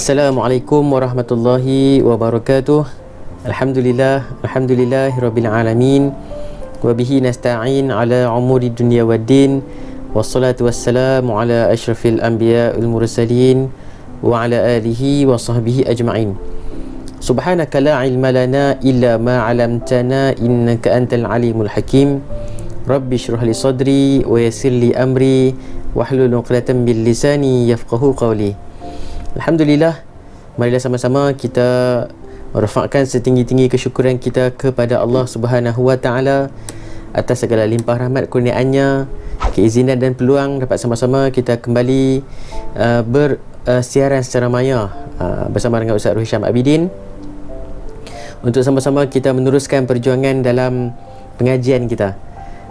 Assalamualaikum warahmatullahi wabarakatuh. Alhamdulillahirabbil alamin. Wa bihi nasta'in ala umuri dunya waddin. Wassalatu wassalamu ala asyrafil anbiya'il mursalin wa ala alihi wa sahbihi ajma'in. Subhanaka la ilma lana illa ma 'allamtana innaka antal alimul hakim. Rabbi shrah li sadri wa yassir li amri wahlul 'uqdatam min lisani yafqahu qawli. Alhamdulillah, marilah sama-sama kita merafakkan setinggi-tinggi kesyukuran kita kepada Allah Subhanahu wa taala atas segala limpah rahmat kurniaannya, keizinan dan peluang dapat sama-sama kita kembali bersiaran secara maya bersama dengan Ustaz Rohisham Abidin untuk sama-sama kita meneruskan perjuangan dalam pengajian kita.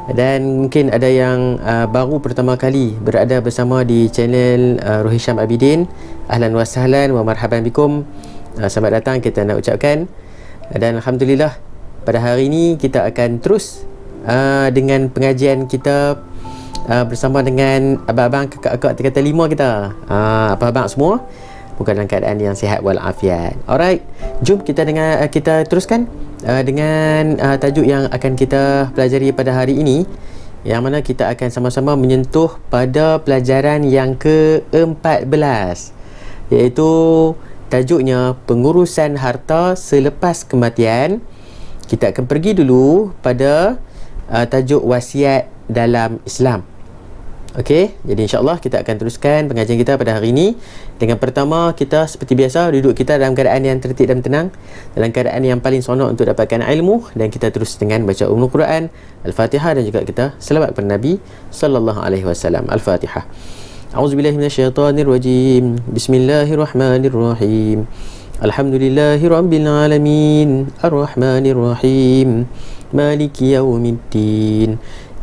Dan mungkin ada yang baru pertama kali berada bersama di channel Rohisham Abidin. Ahlan wa sahlan wa marhaban bikum. Selamat datang kita nak ucapkan. Dan Alhamdulillah, pada hari ini kita akan terus dengan pengajian kita bersama dengan abang-abang, kakak-kakak tingkatan 5 kita. Abang-abang semua bukan dalam keadaan yang sihat walafiat. Alright, jom kita teruskan dengan tajuk yang akan kita pelajari pada hari ini, yang mana kita akan sama-sama menyentuh pada pelajaran yang ke-14, iaitu tajuknya pengurusan harta selepas kematian. Kita akan pergi dulu pada tajuk wasiat dalam Islam. Okey, jadi insya-Allah kita akan teruskan pengajian kita pada hari ini. Dengan pertama, kita seperti biasa duduk kita dalam keadaan yang tertib dan tenang, dalam keadaan yang paling seronok untuk dapatkan ilmu, dan kita terus dengan baca Ummul Quran, Al-Fatihah, dan juga kita selawat kepada Nabi sallallahu alaihi wasallam. Al-Fatihah. A'udzubillahi minasyaitonirrajim. Bismillahirrahmanirrahim. Alhamdulillahirabbil alamin. Arrahmanirrahim. Maliki yaumiddin.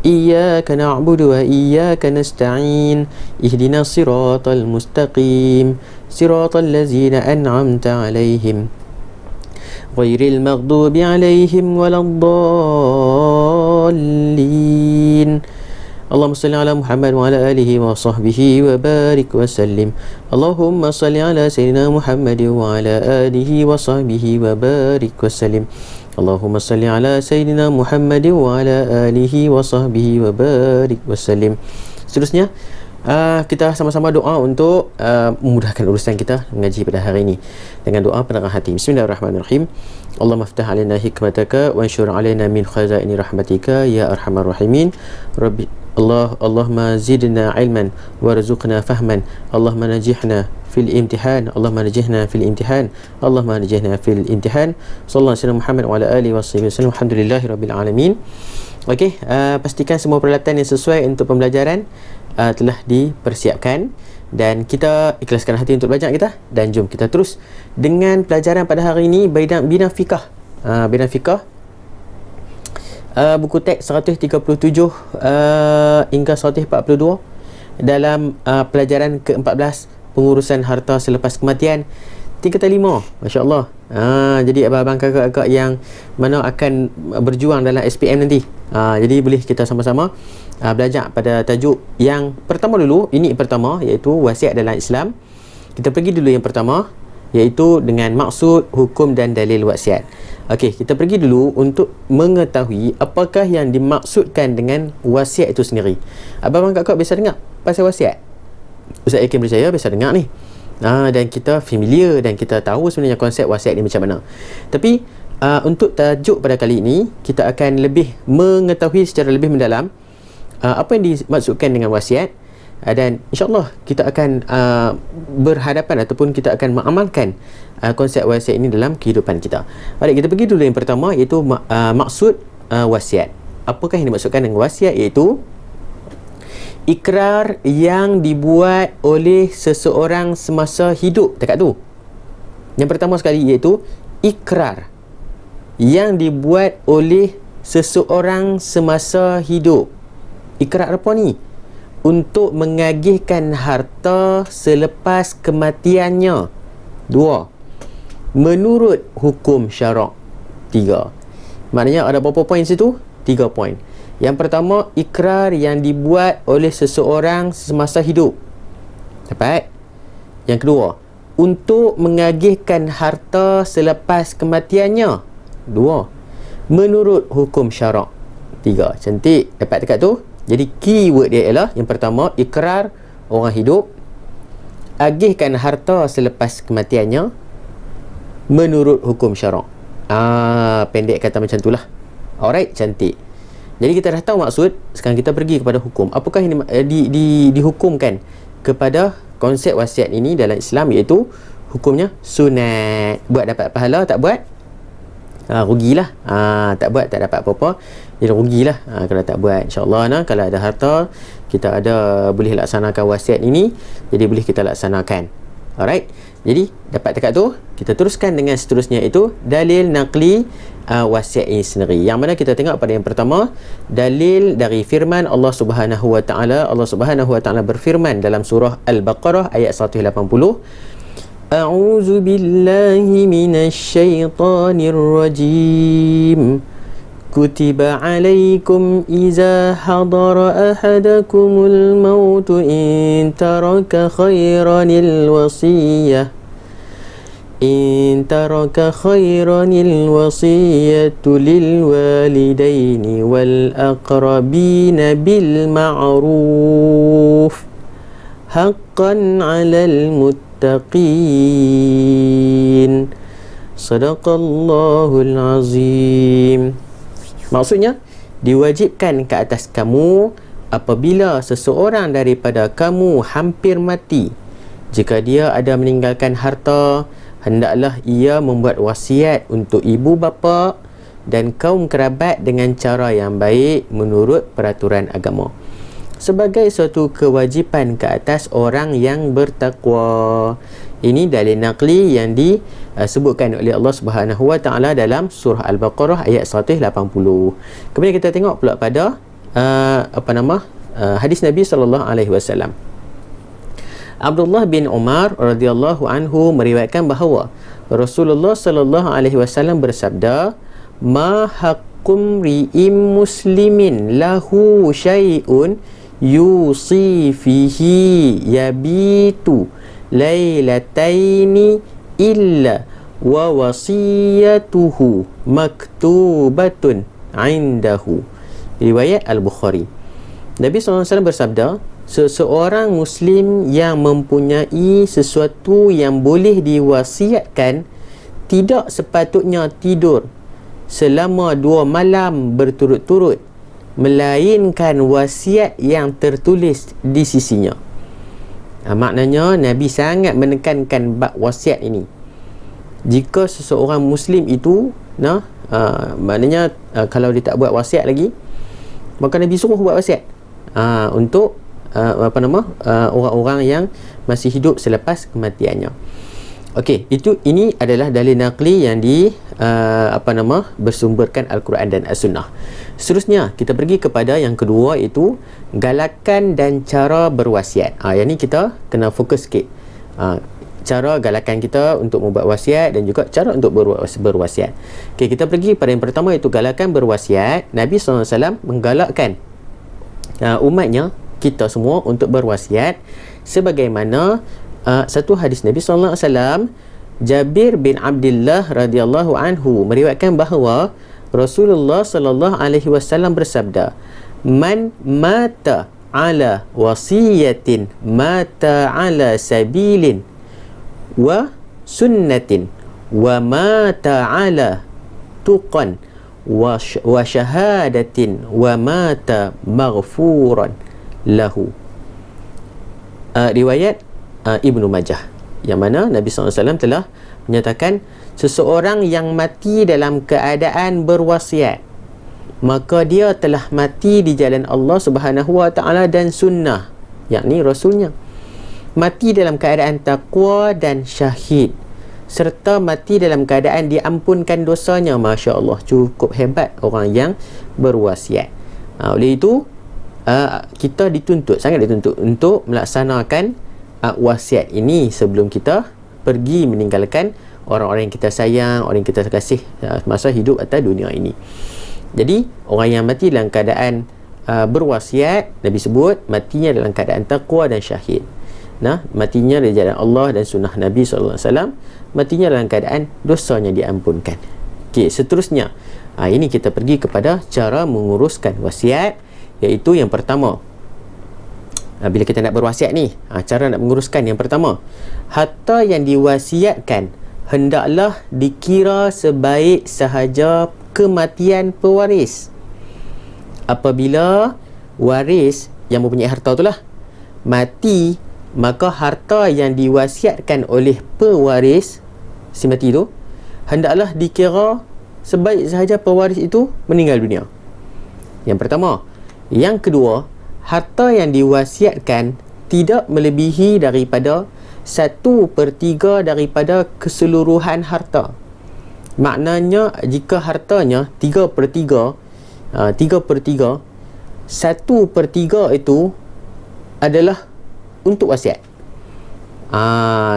إياك نعبد وإياك نستعين اهدنا الصراط المستقيم صراط الذين أنعمت عليهم غير المغضوب عليهم ولا الضالين اللهم صل على محمد وعلى آله وصحبه وبارك وسلم اللهم صل على سيدنا محمد وعلى آله وصحبه وبارك وسلم Allahumma salli ala Sayyidina Muhammad wa ala alihi wa sahbihi wa barik wa sallim. Seterusnya, kita sama-sama doa untuk memudahkan urusan kita mengaji pada hari ini dengan doa penerang hati. Bismillahirrahmanirrahim. Allahumma ftah alaina hikmataka wa anshur alaina min khazaini rahmatika ya arhamar rahimin. Rabbi Allahumma zidna ilman warzuqna fahman. Allahumma najihna fil imtihan. Allahumma najihna fil imtihan. Allahumma najihna fil imtihan. Sallallahu alaihi Muhammad wa ala alihi wasallam. Alhamdulillahirabbil alamin. Okey, pastikan semua peralatan yang sesuai untuk pembelajaran telah dipersiapkan, dan kita ikhlaskan hati untuk belajar kita, dan jom kita terus dengan pelajaran pada hari ini, bidang fiqah. Bidang fiqah, buku teks 137 hingga 142 dalam pelajaran ke-14, pengurusan harta selepas kematian, tingkatan 5. Masya-Allah. Jadi abang-abang, kakak-kakak yang mana akan berjuang dalam SPM nanti, jadi boleh kita sama-sama belajar pada tajuk yang pertama dulu. Ini pertama, iaitu wasiat dalam Islam. Kita pergi dulu yang pertama, iaitu dengan maksud, hukum dan dalil wasiat. Okey, kita pergi dulu untuk mengetahui apakah yang dimaksudkan dengan wasiat itu sendiri. Abang-abang, kakak biasa dengar pasal wasiat? Ustaz yakin percaya biasa dengar ni. Dan kita familiar dan kita tahu sebenarnya konsep wasiat ni macam mana. Tapi untuk tajuk pada kali ini, kita akan lebih mengetahui secara lebih mendalam apa yang dimaksudkan dengan wasiat, dan insya-Allah kita akan berhadapan ataupun kita akan mengamalkan konsep wasiat ini dalam kehidupan kita. Baik, kita pergi dulu yang pertama, iaitu maksud wasiat. Apakah yang dimaksudkan dengan wasiat? Iaitu ikrar yang dibuat oleh seseorang semasa hidup. Dekat tu yang pertama sekali, iaitu ikrar yang dibuat oleh seseorang semasa hidup. Ikrar apa ni? Untuk mengagihkan harta selepas kematiannya. 2. Menurut hukum syarak. 3. Maknanya ada berapa poin situ? 3 poin. Yang pertama, ikrar yang dibuat oleh seseorang semasa hidup. Dapat? Yang kedua, untuk mengagihkan harta selepas kematiannya. 2, menurut hukum syarak. 3, cantik, dapat dekat tu. Jadi keyword dia ialah yang pertama, ikrar orang hidup, agihkan harta selepas kematiannya menurut hukum syarak. Pendek kata macam itulah. Alright, cantik. Jadi kita dah tahu maksud. Sekarang kita pergi kepada hukum. Apakah ini dihukumkan kepada konsep wasiat ini dalam Islam, iaitu hukumnya sunat. Buat dapat pahala, tak buat rugilah. Tak buat tak dapat apa-apa, jadi rugilah kalau tak buat. InsyaAllah kalau ada harta, kita boleh laksanakan wasiat ini, jadi boleh kita laksanakan. Alright, jadi dapat dekat tu. Kita teruskan dengan seterusnya, itu dalil naqli wasiat ini sendiri, yang mana kita tengok pada yang pertama, dalil dari firman Allah Subhanahu wa taala. Allah Subhanahu wa taala berfirman dalam surah Al-Baqarah ayat 180, A'udzu billahi minasy syaithanir rajim. Kutiba alaikum iza hadara ahadakumul maut in taraka khairanil wasiyah lil walidaini wal aqrabina bil ma'ruf haqqan 'alal muttaqin. Sadaqallahul azim. Maksudnya, diwajibkan ke atas kamu apabila seseorang daripada kamu hampir mati, jika dia ada meninggalkan harta, hendaklah ia membuat wasiat untuk ibu bapa dan kaum kerabat dengan cara yang baik menurut peraturan agama, sebagai suatu kewajipan ke atas orang yang bertakwa. Ini dalil naqli yang disebutkan oleh Allah Subhanahu wa taala dalam surah Al-Baqarah ayat 180. Kemudian kita tengok pula pada hadis Nabi sallallahu alaihi wasallam. Abdullah bin Umar radhiyallahu anhu meriwayatkan bahawa Rasulullah sallallahu alaihi wasallam bersabda, "Ma haqqum ri'im muslimin lahu syai'un yusi fihi yabitu lailataini illa wa wasiyatuhu maktubatun indahu." Riwayat Al-Bukhari. Nabi SAW bersabda, seseorang Muslim yang mempunyai sesuatu yang boleh diwasiatkan tidak sepatutnya tidur selama 2 malam berturut-turut, melainkan wasiat yang tertulis di sisinya. Maknanya Nabi sangat menekankan bab wasiat ini. Jika seseorang Muslim itu maknanya kalau dia tak buat wasiat lagi, maka Nabi suruh buat wasiat untuk orang-orang yang masih hidup selepas kematiannya. Okey, ini adalah dalil naqli yang bersumberkan Al-Quran dan As-Sunnah. Seterusnya kita pergi kepada yang kedua, iaitu galakan dan cara berwasiat. Yang ni kita kena fokus sikit. Cara galakan kita untuk membuat wasiat dan juga cara untuk berwasiat. Okey, kita pergi pada yang pertama, iaitu galakan berwasiat. Nabi SAW menggalakkan umatnya, kita semua, untuk berwasiat sebagaimana satu hadis Nabi SAW. Jabir bin Abdullah radhiyallahu anhu meriwayatkan bahawa Rasulullah sallallahu alaihi wasallam bersabda, "Man mata ala wasiyatin mata ala sabilin wa sunnatin wa mata ala tuqan wa syahadatin wa mata maghfuran lahu." Riwayat Ibnu Majah, yang mana Nabi SAW telah menyatakan, seseorang yang mati dalam keadaan berwasiat, maka dia telah mati di jalan Allah Subhanahu wa taala dan sunnah, yakni Rasulnya. Mati dalam keadaan taqwa dan syahid, serta mati dalam keadaan diampunkan dosanya. Masya Allah, cukup hebat orang yang berwasiat. Oleh itu kita sangat dituntut untuk melaksanakan wasiat ini sebelum kita pergi meninggalkan orang-orang yang kita sayang, orang yang kita kasih masa hidup atas dunia ini. Jadi orang yang mati dalam keadaan berwasiat, Nabi sebut matinya dalam keadaan taqwa dan syahid. matinya dari jalan Allah dan sunnah Nabi SAW, matinya dalam keadaan dosanya diampunkan. Okey, seterusnya ini kita pergi kepada cara menguruskan wasiat, iaitu yang pertama, bila kita nak berwasiat ni, cara nak menguruskan yang pertama, harta yang diwasiatkan hendaklah dikira sebaik sahaja kematian pewaris. Apabila waris yang mempunyai harta itulah mati, maka harta yang diwasiatkan oleh pewaris si mati itu hendaklah dikira sebaik sahaja pewaris itu meninggal dunia. Yang pertama. Yang kedua, harta yang diwasiatkan tidak melebihi daripada 1/3 daripada keseluruhan harta. Maknanya jika hartanya 3/3, 1/3 itu adalah untuk wasiat.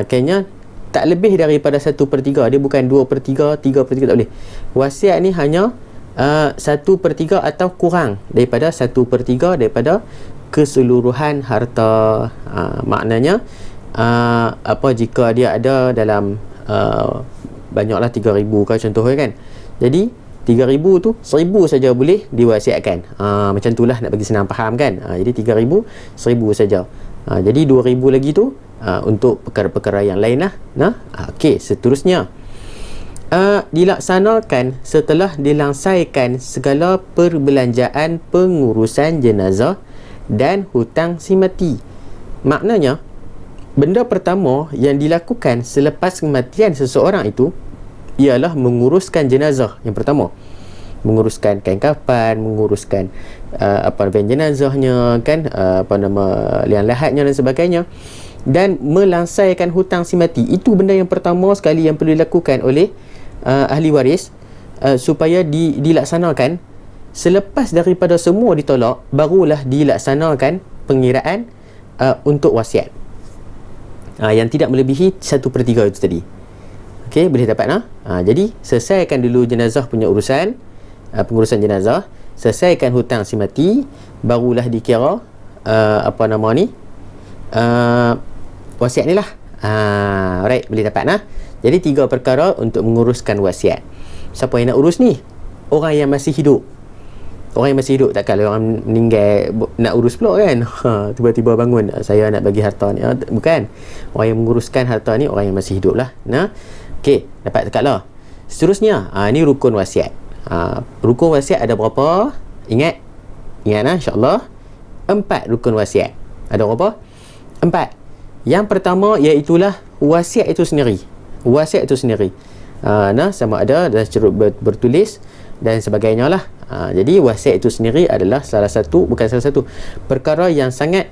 Kayaknya tak lebih daripada 1/3. Dia bukan 2/3, 3/3, tak boleh. Wasiat ni hanya 1/3 atau kurang daripada 1/3 daripada keseluruhan harta. Maknanya jika dia ada dalam banyaklah 3,000 kan contohnya kan. Jadi 3,000 tu 1,000 saja boleh diwasiatkan. Macam itulah, nak bagi senang faham kan. Jadi 3,000, 1,000 saja. Jadi 2,000 lagi tu untuk perkara-perkara yang lain lah. Okey, seterusnya dilaksanakan setelah dilangsaikan segala perbelanjaan pengurusan jenazah dan hutang si mati. Maknanya benda pertama yang dilakukan selepas kematian seseorang itu ialah menguruskan jenazah. Yang pertama, menguruskan kain kafan, menguruskan jenazahnya kan, liang lahatnya dan sebagainya, dan melangsaikan hutang si mati. Itu benda yang pertama sekali yang perlu dilakukan oleh ahli waris supaya dilaksanakan. Selepas daripada semua ditolak, barulah dilaksanakan pengiraan untuk wasiat yang tidak melebihi 1/3 itu tadi. Okey, boleh dapat jadi selesaikan dulu jenazah punya urusan, pengurusan jenazah, selesaikan hutang si mati, barulah dikira wasiat ni lah. Alright, boleh dapat Jadi 3 perkara untuk menguruskan wasiat. Siapa yang nak urus ni? Orang yang masih hidup. Orang yang masih hidup, takkan orang meninggal nak urus pula kan. Tiba-tiba bangun, saya nak bagi harta ni. Bukan. Orang yang menguruskan harta ni orang yang masih hidup lah. Okey, dapat dekat lah. Seterusnya, ni rukun wasiat. Rukun wasiat ada berapa? Ingat insyaAllah 4 rukun wasiat. Ada berapa? 4. Yang pertama iaitulah wasiat itu sendiri. Wasiat itu sendiri. Sama ada dalam cerut bertulis dan sebagainya lah. Jadi wasiat itu sendiri adalah bukan salah satu perkara yang sangat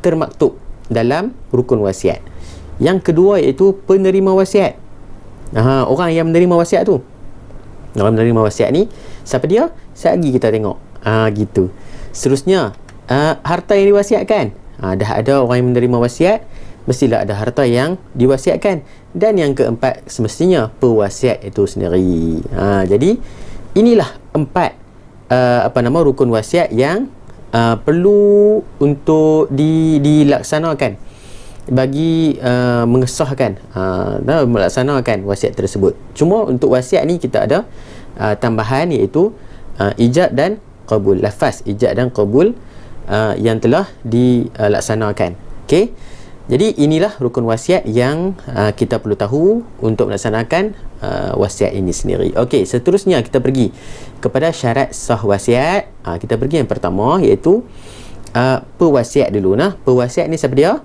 termaktub dalam rukun wasiat. Yang kedua iaitu penerima wasiat. Orang yang menerima wasiat tu, orang menerima wasiat ni siapa dia? Sekejap lagi kita tengok. Gitu. Seterusnya, harta yang diwasiatkan. Dah ada orang yang menerima wasiat, mestilah ada harta yang diwasiatkan. Dan yang keempat, semestinya pewasiat itu sendiri. Jadi inilah 4 rukun wasiat yang perlu untuk dilaksanakan bagi mengesahkan melaksanakan wasiat tersebut. Cuma untuk wasiat ni kita ada tambahan, iaitu ijab dan qabul. Lafaz ijab dan qabul yang telah dilaksanakan. Okey. Jadi inilah rukun wasiat yang kita perlu tahu untuk melaksanakan wasiat ini sendiri. Okey, seterusnya kita pergi kepada syarat sah wasiat. Kita pergi yang pertama, iaitu pewasiat dulu. Pewasiat ni siapa dia?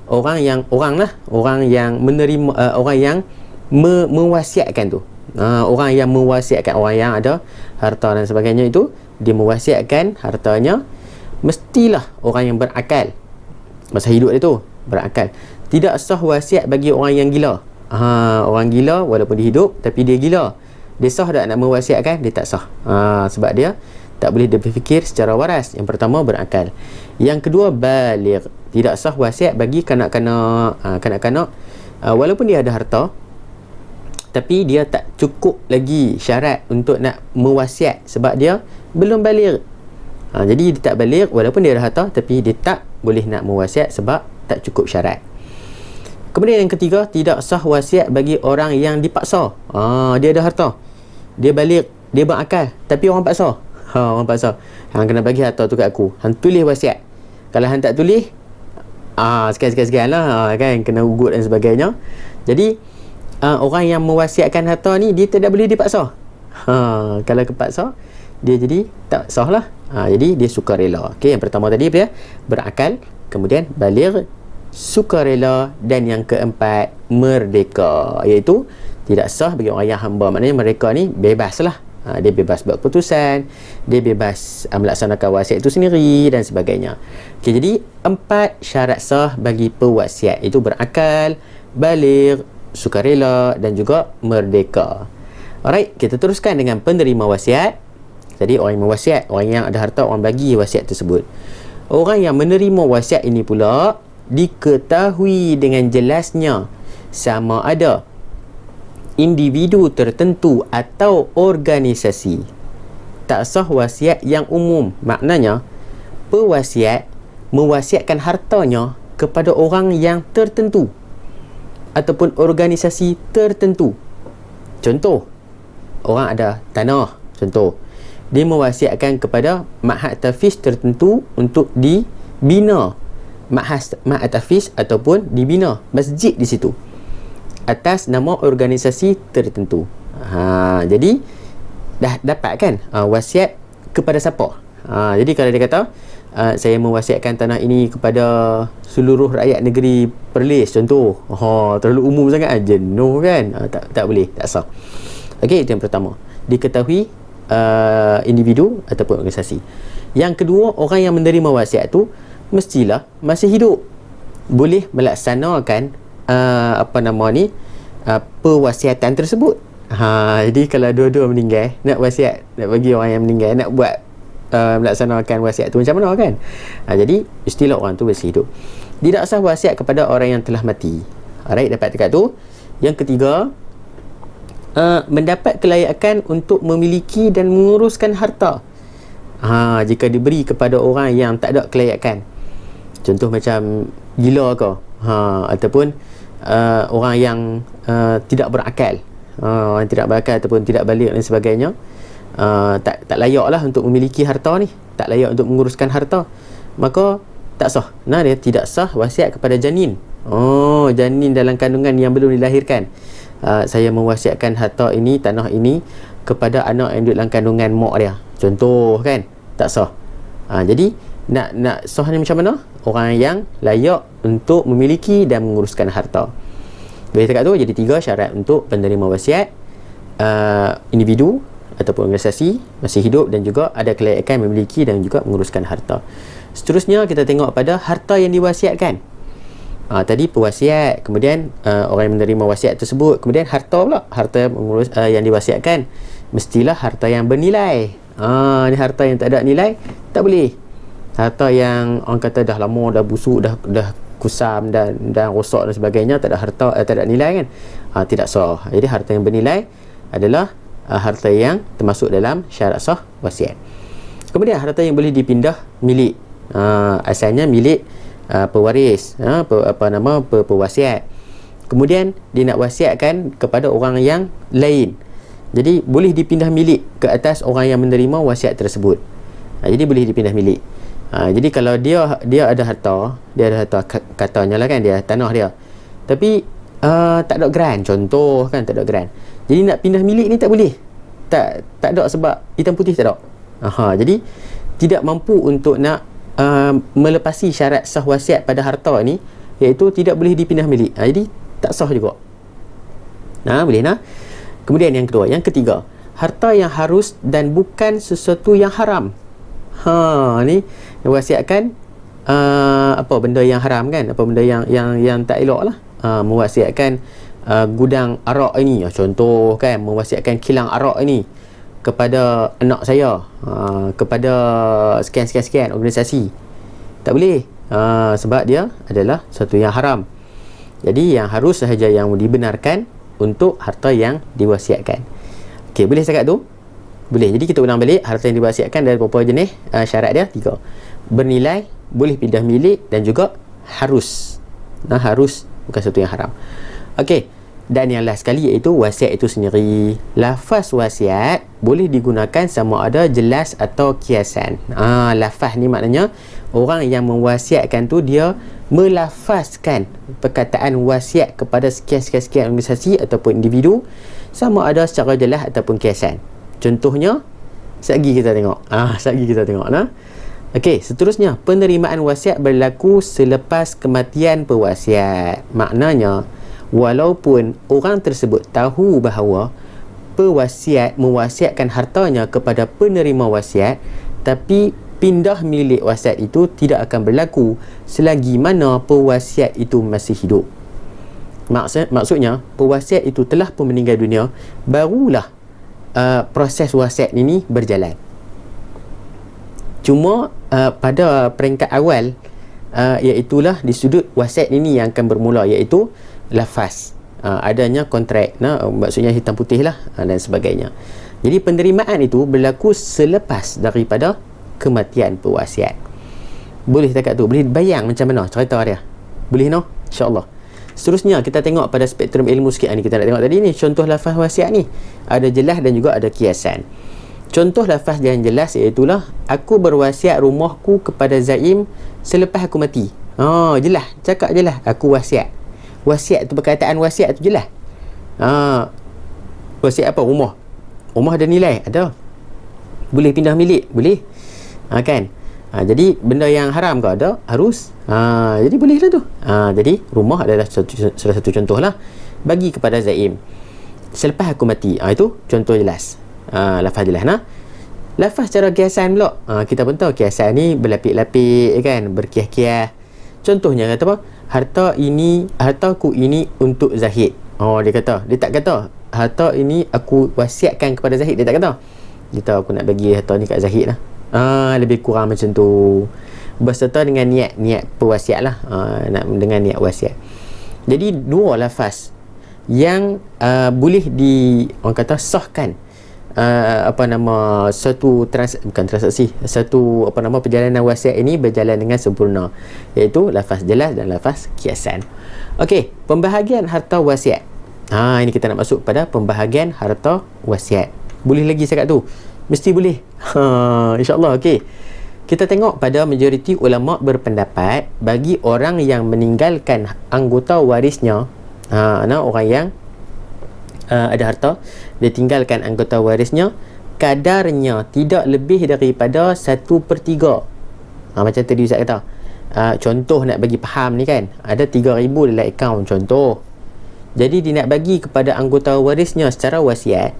Orang yang menerima, orang yang mewasiatkan tu. Orang yang mewasiatkan, orang yang ada harta dan sebagainya itu, dia mewasiatkan hartanya, mestilah orang yang berakal. Masa hidup dia tu berakal. Tidak sah wasiat bagi orang yang gila. Orang gila walaupun dia hidup tapi dia gila, dia sah tak nak mewasiatkan? Dia tak sah. Sebab dia tak boleh dia berfikir secara waras. Yang pertama, berakal. Yang kedua, baligh. Tidak sah wasiat bagi kanak-kanak. Kanak-kanak walaupun dia ada harta, tapi dia tak cukup lagi syarat untuk nak mewasiat sebab dia belum baligh. Jadi dia tak baligh walaupun dia ada harta, tapi dia tak boleh nak mewasiat sebab tak cukup syarat. Kemudian yang ketiga, tidak sah wasiat bagi orang yang dipaksa. Dia ada harta, dia balik, dia berakal, tapi orang paksa. Orang paksa, hang kena bagi harta tu kat aku, hang tulis wasiat. Kalau hang tak tulis, sekian-sekian lah, kan, kena ugut dan sebagainya. Jadi orang yang mewasiatkan harta ni, dia tidak boleh dipaksa. Kalau kepaksa, dia jadi tak sah lah. Jadi dia sukarela. Okey, yang pertama tadi apa ya? Berakal, kemudian baligh, sukarela, dan yang keempat merdeka, iaitu tidak sah bagi orang yang hamba. Maknanya mereka ni bebas lah. Dia bebas buat keputusan, dia bebas melaksanakan wasiat itu sendiri dan sebagainya. Okey, jadi 4 syarat sah bagi pewasiat, itu berakal, baligh, sukarela dan juga merdeka. Alright, kita teruskan dengan penerima wasiat. Jadi orang yang mewasiat, orang yang ada harta, orang bagi wasiat tersebut. Orang yang menerima wasiat ini pula diketahui dengan jelasnya sama ada individu tertentu atau organisasi. Tak sah wasiat yang umum. Maknanya pewasiat mewasiatkan hartanya kepada orang yang tertentu ataupun organisasi tertentu. Contoh, orang ada tanah, contoh, dia mewasiatkan kepada ma'had tahfiz tertentu untuk dibina ma'had tahfiz ataupun dibina masjid di situ atas nama organisasi tertentu. Jadi dah dapat kan wasiat kepada siapa. Jadi kalau dia kata saya mewasiatkan tanah ini kepada seluruh rakyat negeri Perlis, contoh, terlalu umum sangat, jenuh kan, tak boleh, tak sah. Okey, itu yang pertama, diketahui individu ataupun organisasi. Yang kedua, orang yang menerima wasiat tu mestilah masih hidup, boleh melaksanakan pewasiatan tersebut. Jadi kalau dua-dua meninggal, nak wasiat, nak bagi orang yang meninggal, nak buat melaksanakan wasiat tu macam mana kan. Jadi mestilah orang tu masih hidup. Tidak sah wasiat kepada orang yang telah mati. Alright, dapat dekat tu. Yang ketiga, mendapat kelayakan untuk memiliki dan menguruskan harta. Jika diberi kepada orang yang tak ada kelayakan, contoh macam gila ke, ataupun orang yang tidak berakal, orang tidak berakal ataupun tidak baligh dan sebagainya, tak layak lah untuk memiliki harta ni, tak layak untuk menguruskan harta, maka tak sah. Dia tidak sah wasiat kepada janin. Janin dalam kandungan yang belum dilahirkan. Saya mewasiatkan harta ini, tanah ini kepada anak yang duduk dalam kandungan mak dia, contoh kan, tak sah. Jadi nak sah ni macam mana? Orang yang layak untuk memiliki dan menguruskan harta. Boleh dekat tu. Jadi 3 syarat untuk penerima wasiat: individu ataupun organisasi masih hidup dan juga ada kelayakan memiliki dan juga menguruskan harta. Seterusnya kita tengok pada harta yang diwasiatkan. Tadi pewasiat, kemudian orang yang menerima wasiat tersebut, kemudian harta pula. Harta yang diwasiatkan mestilah harta yang bernilai. Ni harta yang tak ada nilai tak boleh. Harta yang orang kata dah lama, dah busuk, dah kusam dan rosak dan sebagainya, tak ada harta, tak ada nilai kan, tidak sah. Jadi harta yang bernilai adalah harta yang termasuk dalam syarat sah wasiat. Kemudian harta yang boleh dipindah milik, asalnya milik pewaris, pewasiat. Kemudian dia nak wasiatkan kepada orang yang lain, jadi boleh dipindah milik ke atas orang yang menerima wasiat tersebut. Jadi boleh dipindah milik. Jadi kalau dia ada harta, katanya lah kan, dia tanah dia, tapi tak ada grant, contoh kan, tak ada grant, jadi nak pindah milik ni tak boleh, tak ada, sebab hitam putih tak ada. Jadi tidak mampu untuk nak melepasi syarat sah wasiat pada harta ni, iaitu tidak boleh dipindah milik. Jadi tak sah juga. Boleh nah. Kemudian yang kedua, yang ketiga, harta yang harus dan bukan sesuatu yang haram. Ni mewasiatkan apa benda yang haram kan, apa benda yang tak elok lah. Mewasiatkan gudang arak ini, contoh kan, mewasiatkan kilang arak ini kepada anak saya, kepada sekian organisasi, tak boleh, sebab dia adalah sesuatu yang haram. Jadi yang harus sahaja yang dibenarkan untuk harta yang diwasiatkan. Okey, boleh cakap tu? Boleh. Jadi kita ulang balik, harta yang diwasiatkan ada beberapa jenis, syarat dia 3. Bernilai, boleh pindah milik dan juga harus. Harus, bukan sesuatu yang haram. Okey. Dan yang last sekali iaitu wasiat itu sendiri. Lafaz wasiat boleh digunakan sama ada jelas atau kiasan. Lafaz ni maknanya orang yang mewasiatkan tu dia melafazkan perkataan wasiat kepada sekian-sekian organisasi ataupun individu, sama ada secara jelas ataupun kiasan. Contohnya, sekejap kita tengok. Sekejap kita tengok. Okey, seterusnya, penerimaan wasiat berlaku selepas kematian pewasiat. Maknanya, walaupun orang tersebut tahu bahawa pewasiat mewasiatkan hartanya kepada penerima wasiat, tapi pindah milik wasiat itu tidak akan berlaku selagi mana pewasiat itu masih hidup. Maksudnya, pewasiat itu telah pun meninggal dunia, barulah proses wasiat ini berjalan. Cuma pada peringkat awal, iaitulah di sudut wasiat ini yang akan bermula, iaitu lafaz, adanya kontrak, maksudnya hitam putih lah, dan sebagainya. Jadi penerimaan itu berlaku selepas daripada kematian pewasiat. Boleh takat tu? Boleh bayang macam mana cerita dia? Boleh InsyaAllah. Seterusnya kita tengok pada spektrum ilmu sikit ni, kita nak tengok tadi ni contoh lafaz wasiat ni, ada jelas dan juga ada kiasan. Contoh lafaz yang jelas iaitulah, aku berwasiat rumahku kepada Zaim selepas aku mati. Jelas, cakap jelas, aku wasiat. Wasiat tu, perkataan wasiat tu jelas. Wasiat apa? Rumah ada nilai? Ada. Boleh pindah milik? Boleh. Kan? Jadi benda yang haram ke ada? Harus. Jadi boleh lah tu. Jadi rumah adalah salah satu contoh lah. Bagi kepada Zaim selepas aku mati. Itu contoh jelas. Lafaz jelas. Lafaz cara kiasan pula. Kita pun tahu kiasan ni berlapik-lapik kan, berkiah-kiah. Contohnya kata apa? Hartaku ini untuk Zahid. Dia kata, dia tak kata harta ini aku wasiatkan kepada Zahid. Dia tak kata, dia tahu aku nak bagi harta ni kat Zahid lah. Lebih kurang macam tu, berserta dengan niat pewasiat lah, dengan niat wasiat. Jadi dua lafaz yang boleh orang kata sahkan satu perjalanan wasiat ini berjalan dengan sempurna, iaitu lafaz jelas dan lafaz kiasan. Okey, pembahagian harta wasiat. Ini kita nak masuk pada pembahagian harta wasiat. Boleh lagi cakap tu? Mesti boleh. InsyaAllah. Okey, kita tengok pada majoriti ulama berpendapat, bagi orang yang meninggalkan anggota warisnya, orang yang ada harta, dia tinggalkan anggota warisnya, kadarnya tidak lebih daripada 1/3. Macam tadi Ustaz kata, contoh nak bagi faham ni kan, ada 3,000 dalam akaun contoh. Jadi dia nak bagi kepada anggota warisnya secara wasiat,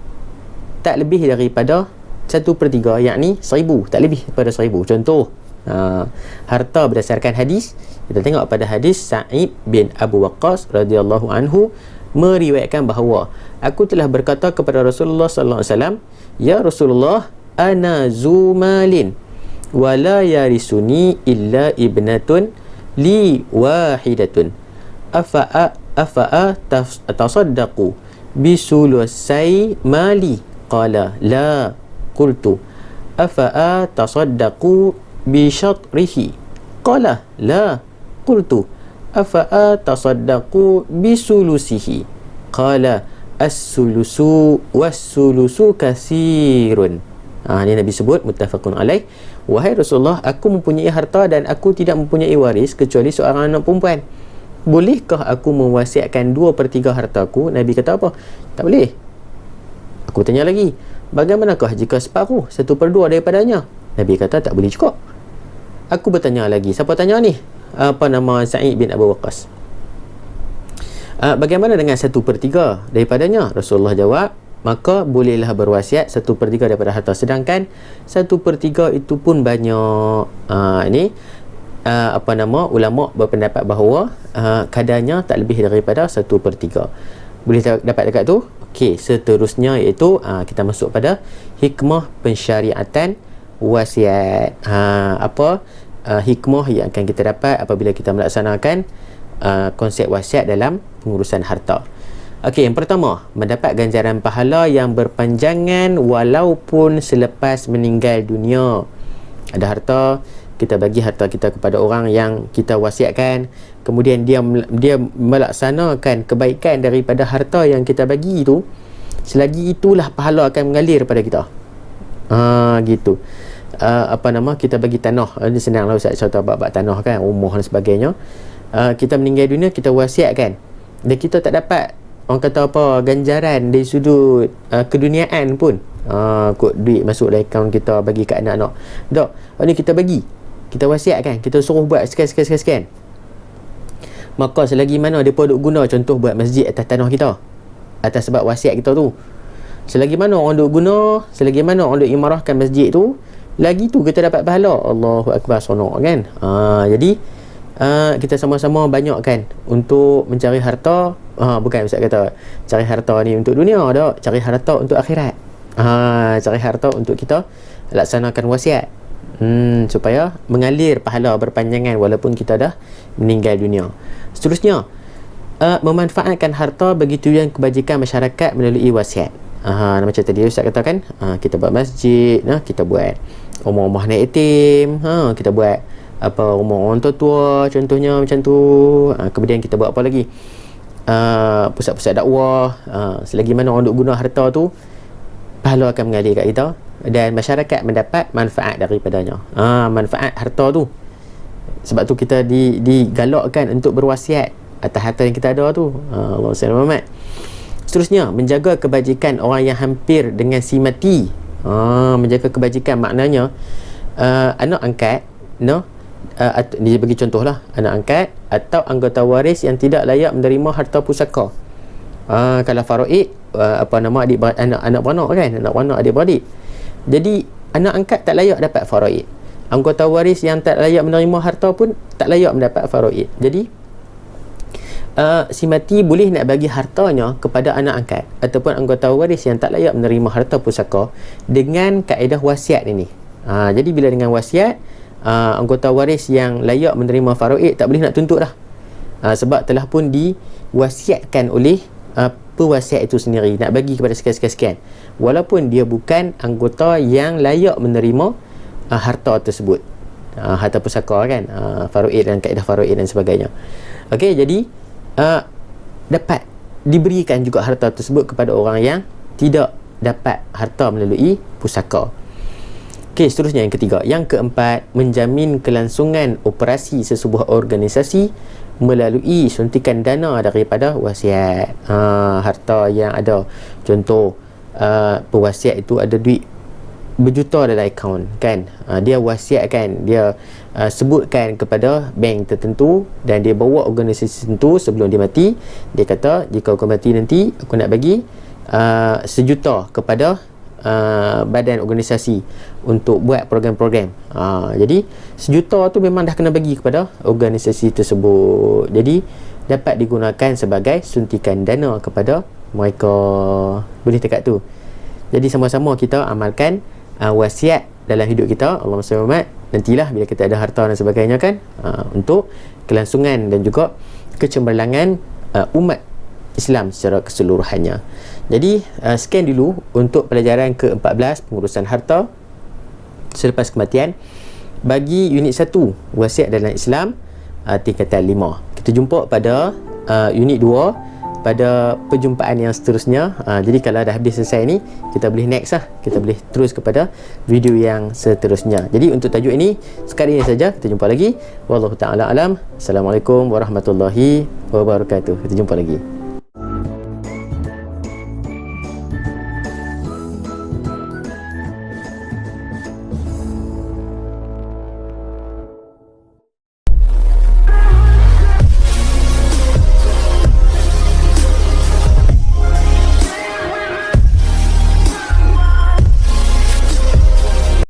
tak lebih daripada 1/3, yakni 1,000, tak lebih daripada 1,000 contoh. Harta berdasarkan hadis, kita tengok pada hadis Sa'id bin Abu Waqqas radhiyallahu anhu meriwayatkan bahawa aku telah berkata kepada Rasulullah sallallahu alaihi wasallam, ya Rasulullah, ana zumalin wala yarisuni illa ibnatun li wahidatun afa'a tasaddaqu bisulusai mali, qala la, qultu afa'a tasaddaqu bishatrihi, qala la, qultu afa'a tasaddaqu bisulusihi, qala as-sulusu was-sulusu katsirun. Ini Nabi sebut, muttafaqun alaih, wahai Rasulullah, aku mempunyai harta dan aku tidak mempunyai waris kecuali seorang anak perempuan. Bolehkah aku mewasiatkan 2/3 hartaku? Nabi kata apa? Tak boleh. Aku tanya lagi, bagaimanakah jika separuh, 1/2 daripadanya? Nabi kata tak boleh cukup. Aku bertanya lagi, siapa tanya ni? Sa'id bin Abu Waqqas. Bagaimana dengan 1/3 daripadanya? Rasulullah jawab, maka bolehlah berwasiat 1/3 daripada harta, sedangkan 1/3 itu pun banyak. Ulama berpendapat bahawa kadarnya tak lebih daripada 1/3. Boleh dapat dekat tu? Okey, seterusnya iaitu kita masuk pada hikmah pensyariatan wasiat. Hikmah yang akan kita dapat apabila kita melaksanakan konsep wasiat dalam pengurusan harta. Okey, yang pertama, mendapat ganjaran pahala yang berpanjangan walaupun selepas meninggal dunia. Ada harta, kita bagi harta kita kepada orang yang kita wasiatkan, kemudian dia melaksanakan kebaikan daripada harta yang kita bagi itu, selagi itulah pahala akan mengalir pada kita. Gitu. Kita bagi tanah, ini senanglah Ustaz contoh bab tanah kan, rumah dan sebagainya. Kita meninggal dunia, kita wasiatkan, dan kita tak dapat orang kata apa ganjaran dari sudut keduniaan pun. Kod duit masuk dalam akaun kita bagi kat anak-anak. Tak, ini kita bagi, kita wasiatkan, kita suruh buat sekian. Maka selagi mana dia duk guna, contoh buat masjid atas tanah kita, atas sebab wasiat kita tu, selagi mana orang duk guna, selagi mana orang duk imarahkan masjid tu, lagi tu kita dapat pahala. Allahu Akbar, sonok kan. Jadi kita sama-sama banyakkan untuk mencari harta. Bukan Ustaz kata cari harta ni untuk dunia, tak, cari harta untuk akhirat. Cari harta untuk kita laksanakan wasiat, supaya mengalir pahala berpanjangan walaupun kita dah meninggal dunia. Seterusnya, memanfaatkan harta bagi tujuan kebajikan masyarakat melalui wasiat. Macam tadi Ustaz katakan, kita buat masjid, kita buat rumah-rumah anak yatim, kita buat rumah orang tua contohnya macam tu. Kemudian kita buat apa lagi, pusat-pusat dakwah. Selagi mana orang duk guna harta tu, pahala akan mengalir kat kita dan masyarakat mendapat manfaat daripadanya. Manfaat harta tu. Sebab tu kita digalakkan untuk berwasiat atas harta yang kita ada tu. Allahumma salli ala Muhammad. Seterusnya, menjaga kebajikan orang yang hampir dengan si mati. Menjaga kebajikan maknanya anak angkat, dia bagi contoh lah, anak angkat atau anggota waris yang tidak layak menerima harta pusaka. Kalau faraid, anak beranak kan, anak beranak adik-beradik. Jadi anak angkat tak layak dapat faraid. Anggota waris yang tak layak menerima harta pun tak layak mendapat faraid. Jadi si mati boleh nak bagi hartanya kepada anak angkat ataupun anggota waris yang tak layak menerima harta pusaka dengan kaedah wasiat ini. Jadi bila dengan wasiat, anggota waris yang layak menerima faraid tak boleh nak tuntut dah, sebab telah pun diwasiatkan oleh pewasiat itu sendiri nak bagi kepada sekian-sekian, walaupun dia bukan anggota yang layak menerima harta tersebut, harta pusaka kan, faraid dan kaedah faraid dan sebagainya. Okey, jadi dapat diberikan juga harta tersebut kepada orang yang tidak dapat harta melalui pusaka. Okey, seterusnya yang ketiga. Yang keempat, menjamin kelangsungan operasi sesebuah organisasi melalui suntikan dana daripada wasiat. Harta yang ada, contoh pewasiat itu ada duit berjuta dalam akaun kan, dia wasiatkan, dia sebutkan kepada bank tertentu dan dia bawa organisasi tertentu sebelum dia mati. Dia kata, jika aku mati nanti aku nak bagi 1 juta kepada badan organisasi untuk buat program-program. Jadi 1 juta tu memang dah kena bagi kepada organisasi tersebut. Jadi dapat digunakan sebagai suntikan dana kepada mereka. Boleh dekat tu. Jadi sama-sama kita amalkan wasiat dalam hidup kita. Allahumma salli ala Muhammad. Nantilah bila kita ada harta dan sebagainya kan, untuk kelangsungan dan juga kecemerlangan umat Islam secara keseluruhannya. Jadi sekian dulu untuk pelajaran ke-14, pengurusan harta selepas kematian bagi unit 1, wasiat dalam Islam, tingkatan 5. Kita jumpa pada unit 2 pada perjumpaan yang seterusnya. Jadi kalau dah habis selesai ni, kita boleh next lah, kita boleh terus kepada video yang seterusnya. Jadi untuk tajuk ini sekali ini saja, kita jumpa lagi. Wallahu ta'ala alam. Assalamualaikum warahmatullahi wabarakatuh. Kita jumpa lagi.